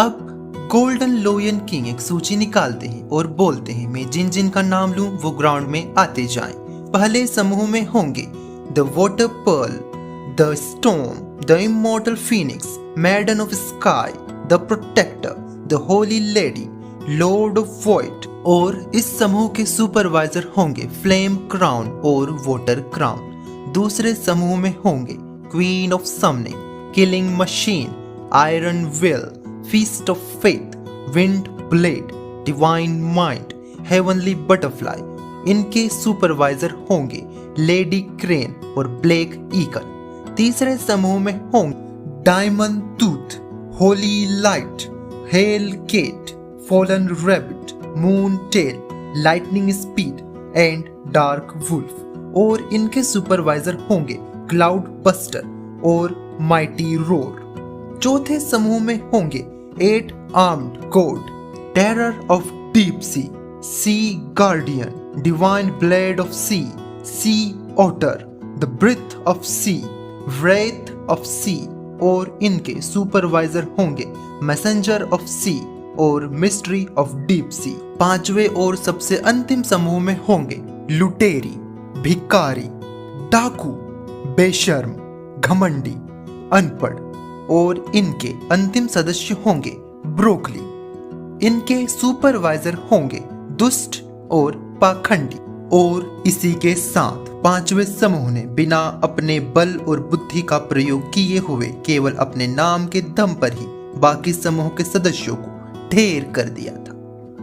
अब golden लोयन king एक सूची निकालते हैं और बोलते हैं मैं जिन जिन का नाम लूं वो ग्राउंड में आते जाएं। पहले समूह में होंगे the water pearl, the storm, the immortal phoenix, maiden of sky, the protector, the holy lady, lord of void. और इस समूह के सुपरवाइजर होंगे फ्लेम क्राउन और वाटर क्राउन। दूसरे समूह में होंगे queen of summoning, killing machine, iron will, feast of faith, wind blade, divine mind, heavenly butterfly. इनके सुपरवाइजर होंगे लेडी क्रेन और ब्लैक ईगल। तीसरे समूह में होंगे diamond tooth, holy light, hello cat, fallen rabbit, moon tail, lightning speed and dark wolf. और इनके supervisor होंगे क्लाउड बस्टर और माइटी रोर। चौथे समूह में होंगे 8 armed god, terror of deep sea guardian, divine blade of sea otter, the breath of sea, wrath of sea. और इनके सुपरवाइजर होंगे मैसेंजर ऑफ सी और मिस्ट्री ऑफ डीप सी। पांचवे और सबसे अंतिम समूह में होंगे लुटेरी, भिकारी, डाकू, बेशर्म, घमंडी, अनपढ़। और इनके अंतिम सदस्य होंगे ब्रोकली। इनके सुपरवाइजर होंगे दुष्ट और पाखंडी। और इसी के साथ पांचवें समूह ने बिना अपने बल और बुद्धि का प्रयोग किए हुए केवल अपने नाम के दम पर ही बाकी समूह के सदस्यों को ढेर कर दिया था।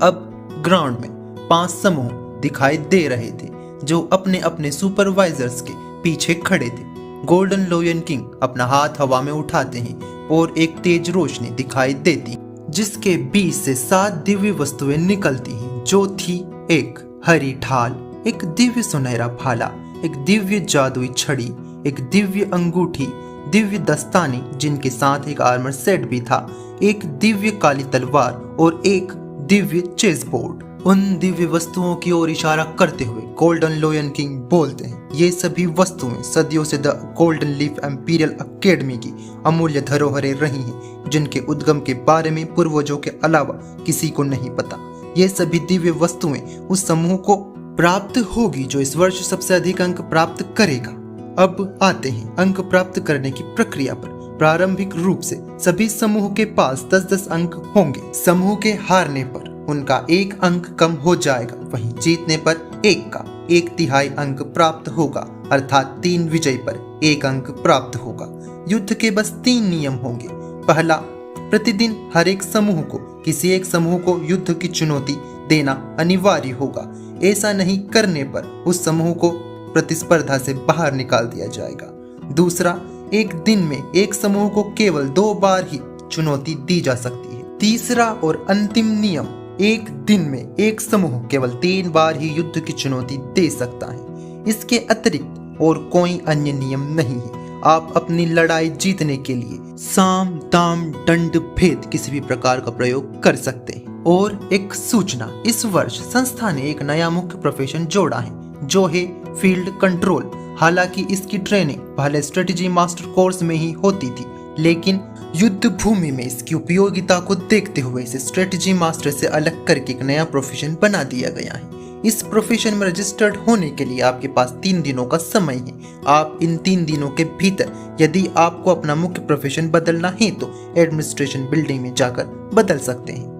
अब ग्राउंड में 5 समूह दिखाई दे रहे थे जो अपने अपने सुपरवाइजर्स के पीछे खड़े थे। गोल्डन लोयन किंग अपना हाथ हवा में उठाते हैं और एक तेज रोशनी दिखाई देती जिसके बीच से 7 दिव्य वस्तुएं निकलती हैं, जो थी एक हरी ढाल, एक दिव्य सुनहरा भाला, एक दिव्य जादुई छड़ी, एक दिव्य अंगूठी, दिव्य दस्ताने जिनके साथ एक आर्मर सेट भी था, एक दिव्य काली तलवार और एक दिव्य चेस बोर्ड। उन दिव्य वस्तुओं की ओर इशारा करते हुए गोल्डन लोयन किंग बोलते हैं ये सभी वस्तुएं सदियों से the golden leaf Amperian academy की अमूल्य धरोहरें रही हैं, जिनके उद्गम के बारे में पूर्वजों के अलावा किसी को नहीं पता। ये सभी दिव्य वस्तुएं उस समूह को प्राप्त होगी जो इस वर्ष सबसे अधिक अंक प्राप्त करेगा। अब आते हैं अंक प्राप्त करने की प्रक्रिया पर। प्रारंभिक रूप से सभी समूह के पास 10-10 अंक होंगे। समूह के हारने पर उनका 1 अंक कम हो जाएगा, वहीं जीतने पर 1 का 1/3 अंक प्राप्त होगा, अर्थात 3 विजय पर 1 अंक प्राप्त होगा। युद्ध के बस 3 नियम होंगे। पहला, प्रतिदिन हर एक समूह को किसी एक समूह को युद्ध की चुनौती देना अनिवार्य होगा। ऐसा नहीं करने पर उस समूह को प्रतिस्पर्धा से बाहर निकाल दिया जाएगा। दूसरा, एक दिन में एक समूह को केवल 2 बार ही चुनौती दी जा सकती है। तीसरा और अंतिम नियम, एक दिन में एक समूह केवल 3 बार ही युद्ध की चुनौती दे सकता है। इसके अतिरिक्त और कोई अन्य नियम नहीं है। आप अपनी लड़ाई जीतने के लिए साम दाम दंड भेद किसी भी प्रकार का प्रयोग कर सकते हैं। और एक सूचना, इस वर्ष संस्था ने एक नया मुख्य प्रोफेशन जोड़ा है जो है फील्ड कंट्रोल। हालांकि इसकी ट्रेनिंग पहले स्ट्रेटेजी मास्टर कोर्स में ही होती थी, लेकिन युद्ध भूमि में इसकी उपयोगिता को देखते हुए इसे स्ट्रेटेजी मास्टर से अलग करके एक नया प्रोफेशन बना दिया गया है। इस प्रोफेशन में रजिस्टर्ड होने के लिए आपके पास 3 दिनों का समय है। आप इन 3 दिनों के भीतर यदि आपको अपना मुख्य प्रोफेशन बदलना है तो एडमिनिस्ट्रेशन बिल्डिंग में जाकर बदल सकते हैं।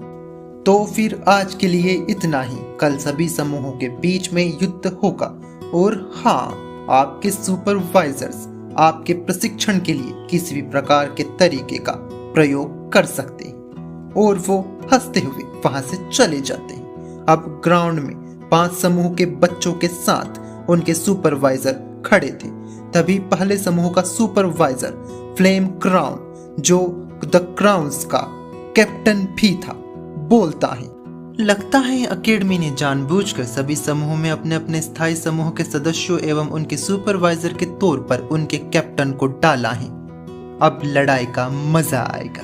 तो फिर आज के लिए इतना ही। कल सभी समूहों के बीच में युद्ध होगा और हाँ, आपके सुपरवाइजर्स आपके प्रशिक्षण के लिए किसी भी प्रकार के तरीके का प्रयोग कर सकते हैं और वो हंसते हुए वहां से चले जाते हैं। अब ग्राउंड में 5 समूह के बच्चों के साथ उनके सुपरवाइजर खड़े थे। तभी पहले समूह का सुपरवाइजर फ्लेम क्राउन, जो द क्राउन्स का कैप्टन भी था, बोलता है लगता है एकेडमी ने जानबूझकर सभी समूह में अपने अपने स्थायी समूह के सदस्यों एवं उनके सुपरवाइजर के तौर पर उनके कैप्टन को डाला है। अब लड़ाई का मजा आएगा।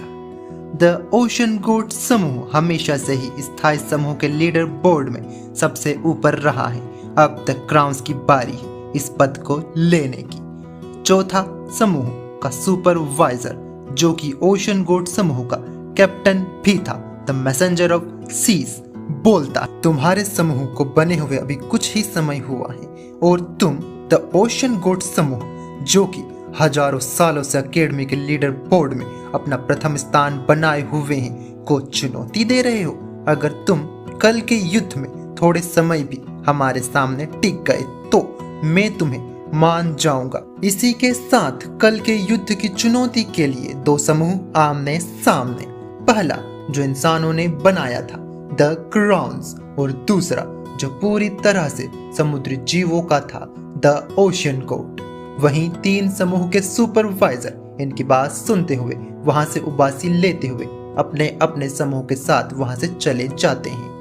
द ओशन गोट समूह हमेशा से ही स्थायी समूह के लीडर बोर्ड में सबसे ऊपर रहा है। अब द क्राउन्स की बारी है इस पद को लेने की। चौथा समूह का सुपरवाइजर, जो कि ओशन गोट समूह का कैप्टन भी था, द मैसेंजर ऑफ सीज, बोलता, तुम्हारे समूह को बने हुए अभी कुछ ही समय हुआ है और तुम द ओशन गोट समूह, जो कि हजारों सालों से अकेडमी के लीडर बोर्ड में अपना प्रथम स्थान बनाए हुए हैं, को चुनौती दे रहे हो। अगर तुम कल के युद्ध में थोड़े समय भी हमारे सामने टिक गए तो मैं तुम्हें मान जाऊंगा। इसी के साथ कल के युद्ध की चुनौती के लिए दो समूह आमने सामने, पहला जो इंसानों ने बनाया था, द क्राउन्स, और दूसरा जो पूरी तरह से समुद्री जीवों का था, द ओशन गोट। वहीं तीन समूह के सुपरवाइजर इनकी बात सुनते हुए वहां से उबासी लेते हुए अपने अपने समूह के साथ वहां से चले जाते हैं।